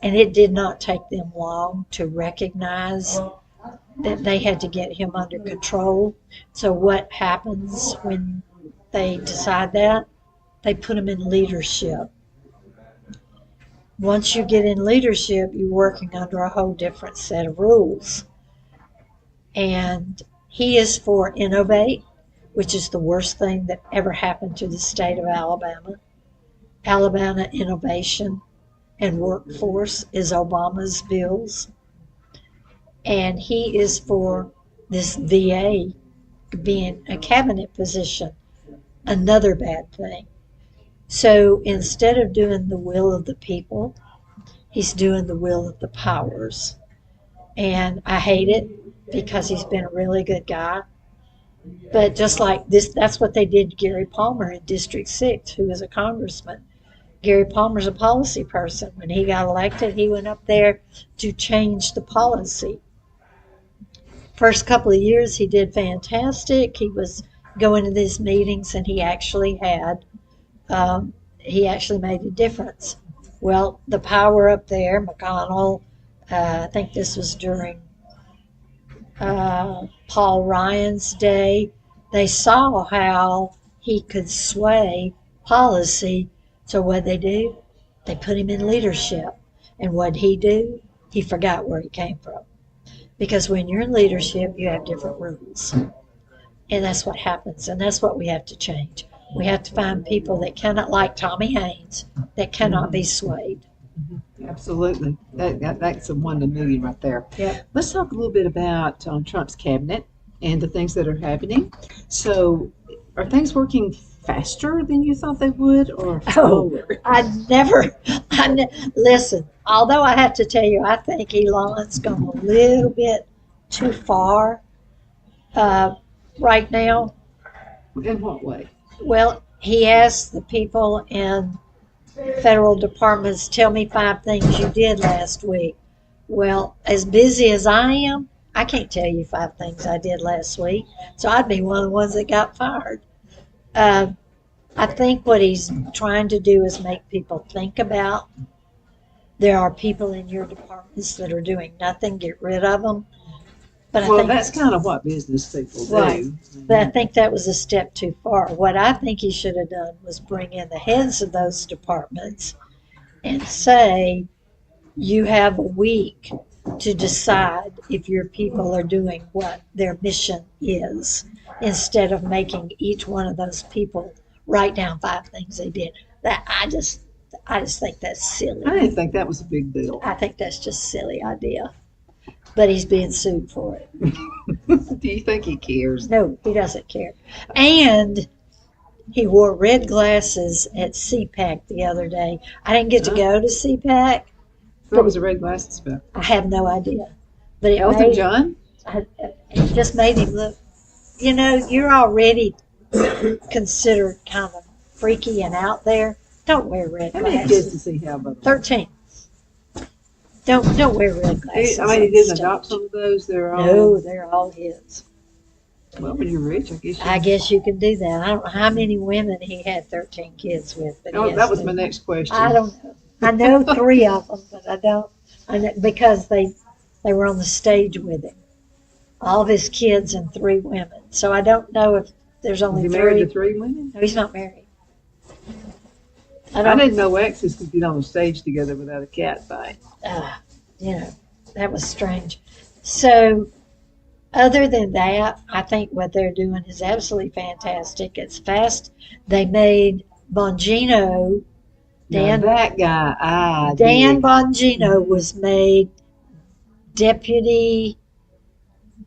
and it did not take them long to recognize that they had to get him under control. So what happens when they decide that? They put him in leadership. Once you get in leadership, you're working under a whole different set of rules. And he is for Innovate, which is the worst thing that ever happened to the state of Alabama. Alabama Innovation and Workforce is Obama's bills. And he is for this VA being a cabinet position, another bad thing. So instead of doing the will of the people, he's doing the will of the powers. And I hate it because he's been a really good guy. But just like this, that's what they did to Gary Palmer in District 6, who was a congressman. Gary Palmer's a policy person. When he got elected, he went up there to change the policy. First couple of years, he did fantastic. He was going to these meetings, and he actually made a difference. Well, the power up there, McConnell, I think this was during Paul Ryan's day, they saw how he could sway policy. So what they do? They put him in leadership. And what he do? He forgot where he came from. Because when you're in leadership, you have different rules. And that's what happens. And that's what we have to change. We have to find people that cannot, like Tommy Haynes, that cannot be swayed. Absolutely. That's a 1 in a million right there. Yeah. Let's talk a little bit about Trump's cabinet and the things that are happening. So are things working faster than you thought they would, or slower? Listen, although I have to tell you, I think Elon's gone a little bit too far right now. In what way? Well, he asked the people in federal departments, tell me 5 things you did last week. Well, as busy as I am, I can't tell you 5 things I did last week. So I'd be one of the ones that got fired. I think what he's trying to do is make people think about there are people in your departments that are doing nothing, get rid of them. But I think that's kind of what business people do. Right. But I think that was a step too far. What I think he should have done was bring in the heads of those departments and say, you have a week to decide if your people are doing what their mission is, instead of making each one of those people write down 5 things they did. I just think that's silly. I didn't think that was a big deal. I think that's just a silly idea. But he's being sued for it. Do you think he cares? No, he doesn't care. And he wore red glasses at CPAC the other day. I didn't get to go to CPAC. What was the red glasses about? I have no idea. But it Elton John? it just made him look, you're already considered kind of freaky and out there. Don't wear red How glasses. many kids does he have? 13. Don't wear red glasses. He didn't adopt some of those. No, they're all his. Well, when you're rich, I guess you can do that. I don't know how many women he had 13 kids with. But that was my next question. I don't know. I know 3 of them, but I don't. I know, because they were on the stage with him. all of his kids and 3 women. So I don't know if there's Is only he married 3. to 3 women? No, he's not married. I didn't know exes could get on the stage together without a cat fight. You know, that was strange. So, other than that, I think what they're doing is absolutely fantastic. It's fast. They made Bongino, Now, Dan that guy, Dan dig. Bongino was made deputy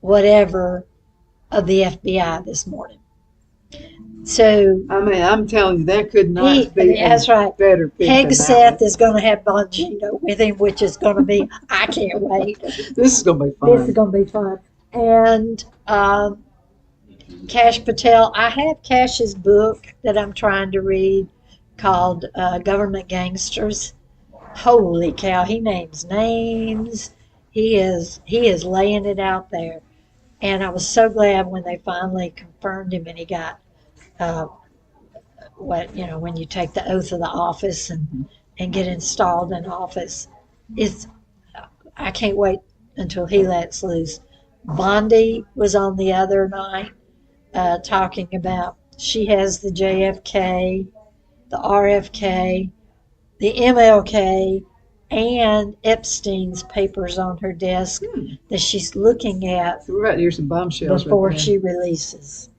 whatever of the FBI this morning. So I mean, I'm telling you, that could not be that's right. better pick than that Hegseth one. is going to have Bongino with him, which is going to be, I can't wait. This is going to be fun. This is going to be fun. And Cash Patel, I have Cash's book that I'm trying to read called Government Gangsters. Holy cow, he names names. He is laying it out there. And I was so glad when they finally confirmed him and he got when you take the oath of the office and get installed in office. I can't wait until he lets loose. Bondi was on the other night talking about she has the JFK, the RFK, the MLK, and Epstein's papers on her desk that she's looking at So we're about to hear some bombshells before right now. she releases.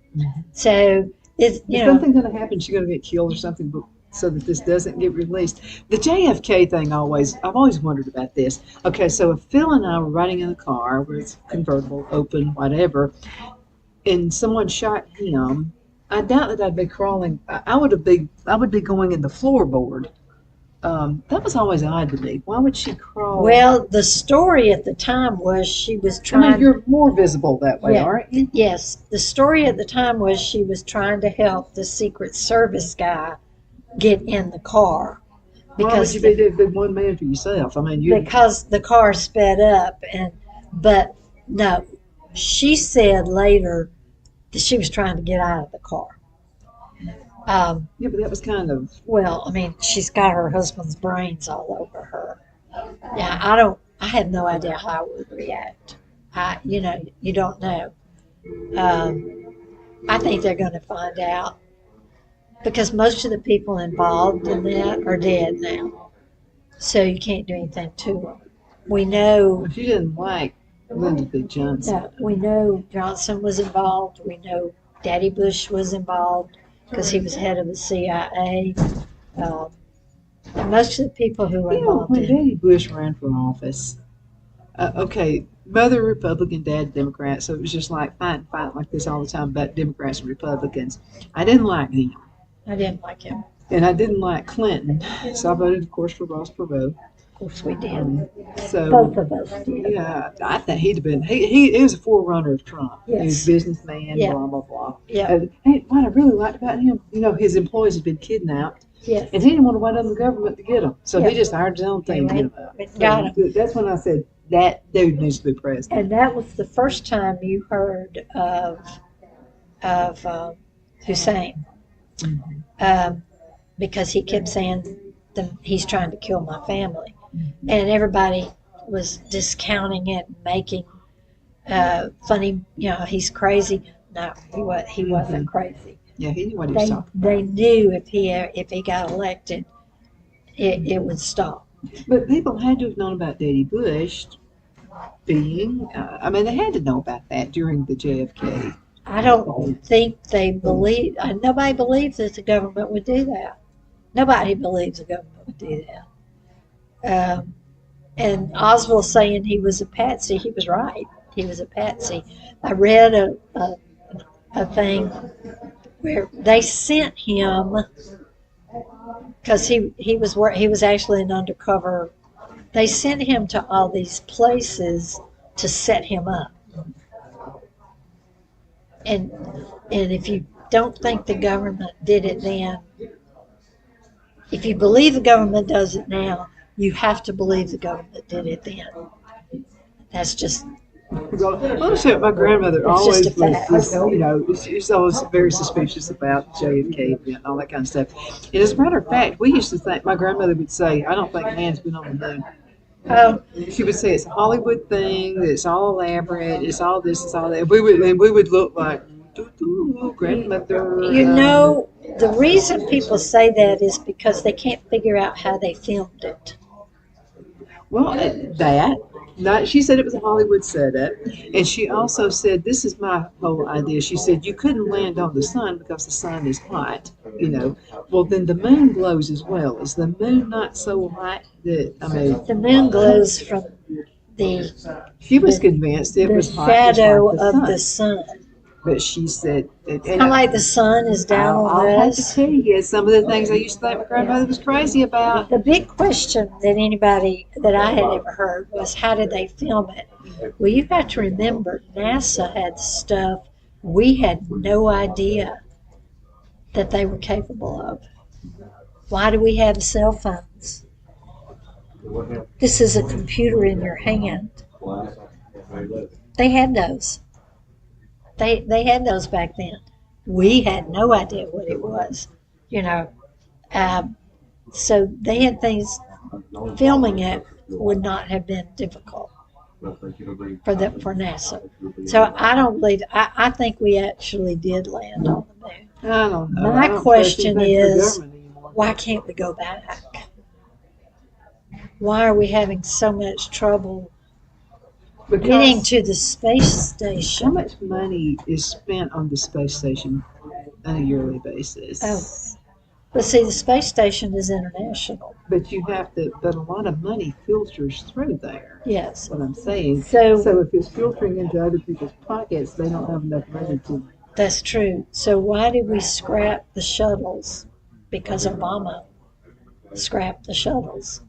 So it's Is something going to happen? She's going to get killed or something, so that this doesn't get released. The JFK thing, I've always wondered about this. Okay, so if Phil and I were riding in a car where it's convertible, open, whatever, and someone shot him, I doubt that I'd be crawling. I would be going in the floorboard. That was always odd to me. Why would she crawl? Well, the story at the time was she was I trying. mean, you're more visible that way, Yeah. aren't you? Yes, the story at the time was she was trying to help the Secret Service guy get in the car Why would you be one man for yourself? I mean, because the car sped up but no, she said later that she was trying to get out of the car. Yeah, but that was kind of. Well, I mean, she's got her husband's brains all over her. Yeah, I have no idea how I would react. You don't know. I think they're going to find out because most of the people involved in that are dead now. So you can't do anything to them. We know. If you didn't like Lyndon B. Johnson. We know Johnson was involved. We know Daddy Bush was involved because he was head of the CIA. And most of the people who were involved when Daddy Bush ran for office, okay, mother Republican, dad Democrat, so it was just like fight like this all the time about Democrats and Republicans. I didn't like him. I didn't like him. And I didn't like Clinton, so I voted, of course, for Ross Perot. Of course we did. So Both of us did. yeah, I think he'd have been. He was a forerunner of Trump. Yes. He was a businessman. Yeah. Blah blah blah. Yeah. Hey, what I really liked about him, his employees had been kidnapped, Yes. and he didn't want to wait on the government to get them, so Yeah. he just hired his own team to get them out. But got So that's when I said that dude needs to be president. And that was the first time you heard of Hussein, because he kept saying he's trying to kill my family, and everybody was discounting it, and making funny. He's crazy. No, he wasn't crazy. Yeah, he knew what he was talking about. They knew if he got elected, it would stop. But people had to have known about Daddy Bush being. They had to know about that during the JFK. I don't think they believe. Nobody believes that the government would do that. Nobody believes the government would do that. And Oswald saying he was a patsy, he was right. He was a patsy. I read a thing where they sent him because he was actually an undercover. They sent him to all these places to set him up. And if you don't think the government did it then, if you believe the government does it now, you have to believe the government did it then. That's just. Well, so my grandmother It's always just a fact. was, she's always very suspicious about JFK event and all that kind of stuff. And as a matter of fact, we used to think, my grandmother would say, I don't think man's been on the moon. Oh, She would say it's a Hollywood thing. It's all elaborate. It's all this. It's all that. We would look like grandmother. you know, the reason people say that is because they can't figure out how they filmed it. Well, that. Not, she said it was a Hollywood setup, and she also said this is my whole idea. She said you couldn't land on the sun because the sun is hot, you know. Well, then the moon glows as well. Is the moon not so hot that I mean? The moon glows from the She was convinced it the was hot shadow just like of the sun. But she said, and Kind of like the sun is down I'll on have to us. tell you some of the things I used to think my grandmother was crazy about. The big question that anybody that I had ever heard was how did they film it? Well, you got to remember NASA had stuff we had no idea that they were capable of. Why do we have cell phones? This is a computer in your hand. They had those. They had those back then. We had no idea what it was, you know. So they had things. Filming it would not have been difficult for NASA. So I don't believe. I think we actually did land on the moon. I don't know. My I don't question trust anything for is, government anymore. why can't we go back? Why are we having so much trouble getting Because to the space how station? much money is spent on the space station on a yearly basis? Oh. But see, the space station is international. But you have to. But a lot of money filters through there. Yes. That's what I'm saying. So So if it's filtering into other people's pockets, they don't have enough money to. that's true. So why did we scrap the shuttles? Because Obama scrapped the shuttles.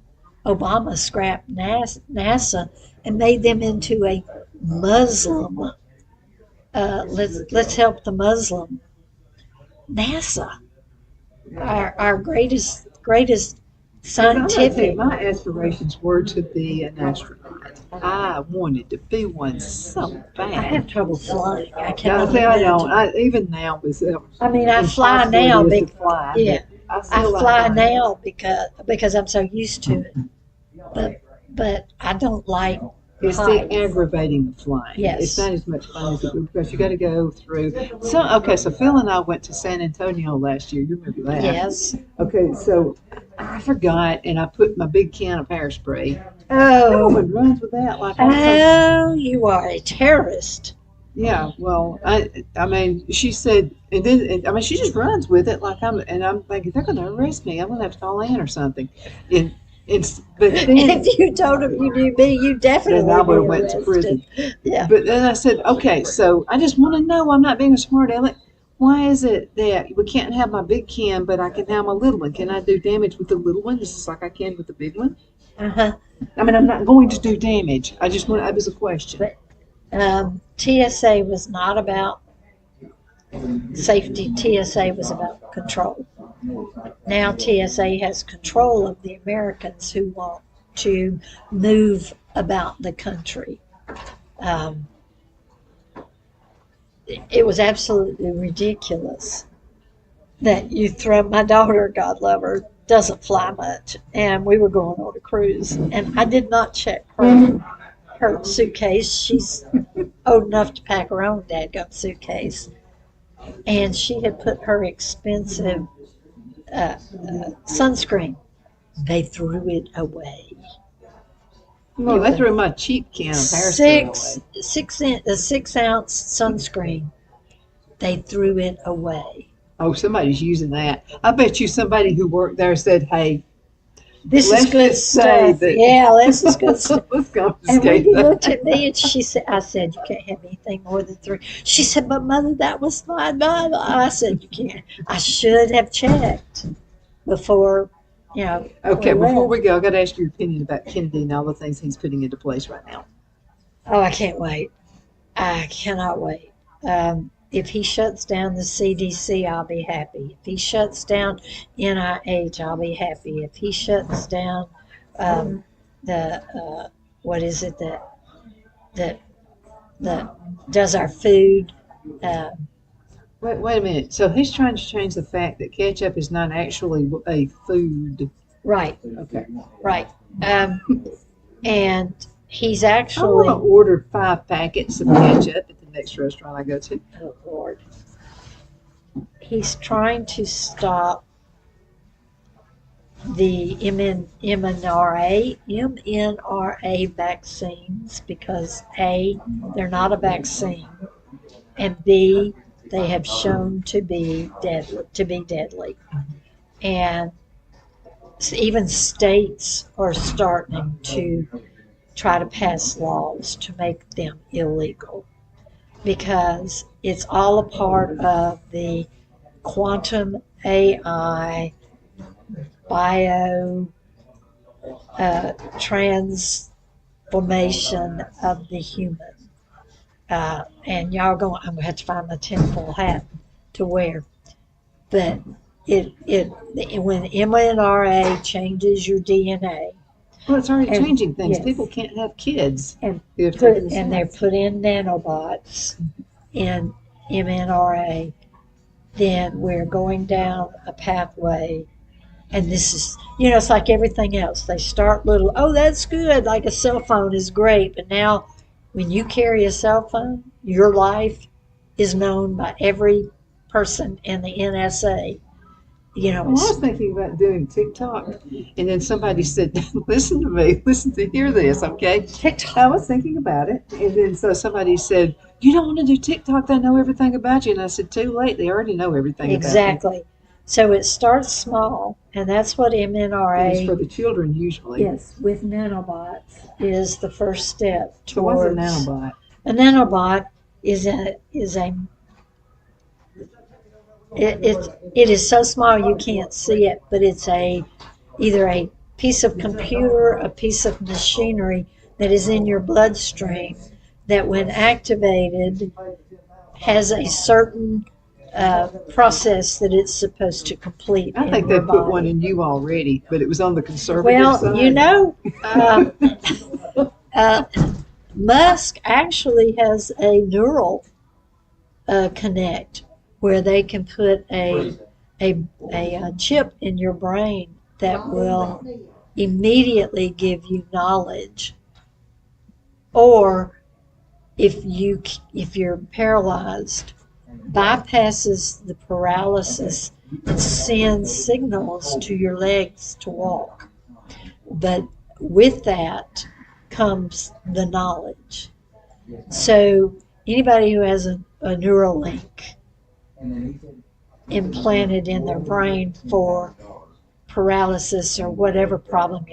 Obama scrapped NASA and made them into a Muslim. Let's help the Muslim. NASA, our greatest scientific. My aspirations were to be an astronaut. I wanted to be one so bad. I have trouble flying. I No, cannot see, I imagine. don't. Even now, with I mean, I fly impossible now. it is to fly, Yeah, but I still like fly flying. now because I'm so used to it. But I don't like It's heights. the aggravating of flying. Yes. It's not as much fun as it would because you got to go through. So, okay, so Phil and I went to San Antonio last year. You remember that? Yes. Okay, so I forgot, and I put my big can of hairspray. No Oh, one runs with that. Like I'm so, oh, you are a terrorist. yeah. Well, I mean, she said, and then, I mean, she just runs with it like I'm thinking they're going to arrest me. I'm going to have to call in or something. And but then. If you told him you knew me, you definitely Then I would have be went to arrested. prison. Yeah. But then I said, okay, so I just want to know, I'm not being a smart aleck. Why is it that we can't have my big can, but I can have my little one? Can I do damage with the little one just like I can with the big one? Uh-huh. I mean, I'm not going to do damage. I just want, that was a question. But TSA was not about safety. TSA was about control. Now TSA has control of the Americans who want to move about the country. It was absolutely ridiculous that you throw my daughter, God love her, doesn't fly much, and we were going on a cruise, and I did not check her suitcase. She's old enough to pack her own dadgum suitcase, and she had put her expensive sunscreen. They threw it away. No, they threw my cheap can of hairspray away. 6-ounce sunscreen. They threw it away. Oh, somebody's using that. I bet you somebody who worked there said, hey, This let's is good just say stuff. that. Yeah, this is good stuff. Let's And confiscate Wendy that. looked at me and she said, I said, you can't have anything more than 3. She said, but mother, that was mine. Mine. I said, you can't. I should have checked before, you know. Okay, we before left. we go, I got to ask your opinion about Kennedy and all the things he's putting into place right now. Oh, I can't wait. I cannot wait. If he shuts down the CDC, I'll be happy. If he shuts down NIH, I'll be happy. If he shuts down what is it that does our food? Wait a minute. So he's trying to change the fact that ketchup is not actually a food. Right, Okay. right. And he's I want actually, to order 5 packets of ketchup at the next restaurant I go to. oh Lord, he's trying to stop the MNRA vaccines because A, they're not a vaccine, and B, they have shown to be deadly. And even states are starting to try to pass laws to make them illegal because it's all a part of the quantum AI bio transformation of the human. And y'all going, I'm going to have to find my tinfoil hat to wear. But when mRNA changes your DNA, Well, it's already And- changing things. yes. People can't have kids. and if they do they're this. put in nanobots in mRNA, then we're going down a pathway. And this is, it's like everything else. They start little, oh, that's good. Like a cell phone is great. But now, when you carry a cell phone, your life is known by every person in the NSA. Well, I was thinking about doing TikTok, and then somebody said, listen to me, hear this, okay? TikTok. I was thinking about it, and then so somebody said, you don't want to do TikTok, they know everything about you. And I said, too late, they already know everything Exactly. So it starts small, and that's what about you. And it's for mRNA, the children usually. yes, with nanobots, is the first step So what's a towards. nanobot? A nanobot is it is so small you can't see it, but it's either a piece of computer, a piece of machinery that is in your bloodstream that, when activated, has a certain process that it's supposed to complete. I think in they your put body. one in you already, but it was on the conservative Well, side. Musk actually has a neural connect where they can put a chip in your brain that will immediately give you knowledge. Or if you're paralyzed, bypasses the paralysis and sends signals to your legs to walk. But with that comes the knowledge. So anybody who has a Neuralink implanted in their brain for paralysis or whatever problem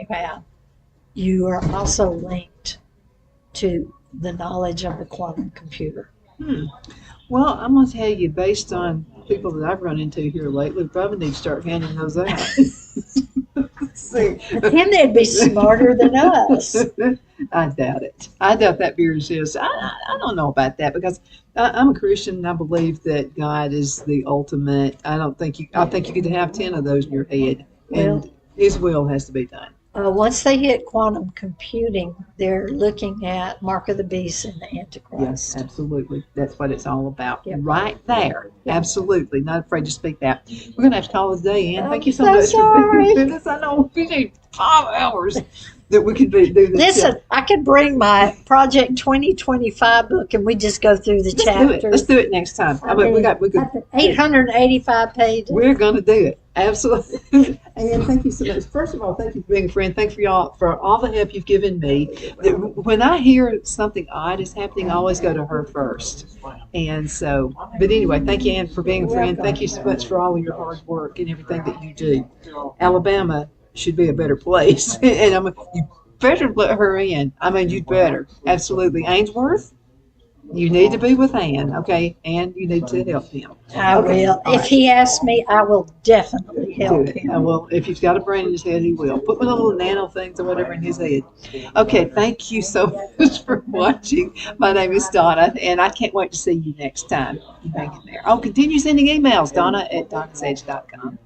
you are also linked to the knowledge of the quantum computer. Well, I'm going to tell you, based on people that I've run into here lately, we probably need to start handing those out. See. And they'd be smarter than us. I doubt it. I doubt that beer is his. I don't know about that because I'm a Christian and I believe that God is the ultimate. I think you could have 10 of those in your head, and Well, His will has to be done. once they hit quantum computing, they're looking at Mark of the Beast and the Antichrist. Yes, absolutely. That's what it's all about. Yep. Right there. Absolutely. Not afraid to speak that. We're going to have to call it a day, Ann. Thank you so I'm much so for sorry. doing this. I know we need 5 hours that we could do this. Listen, I could bring my Project 2025 book and we just go through the Let's do it. Let's chapters. do it next time. I mean, we could. 885 pages. We're going to do it. Absolutely. And thank you so much. First of all, thank you for being a friend. Thank you for all the help you've given me. When I hear something odd is happening, I always go to her first. And so, but anyway, thank you, Ann, for being a friend. Thank you so much for all of your hard work and everything that you do. Alabama should be a better place. And you better let her in. I mean, you'd better. Absolutely. Ainsworth, you need to be with Ann, okay? And you need to help him. I will. If he asks me, I will definitely help Do it. him. Well, if he's got a brain in his head, he will. Put one of the little nano things or whatever in his head. Okay, thank you so much for watching. My name is Donna, and I can't wait to see you next time. You hang in there. Oh, continue sending emails, Donna at donnasedge.com.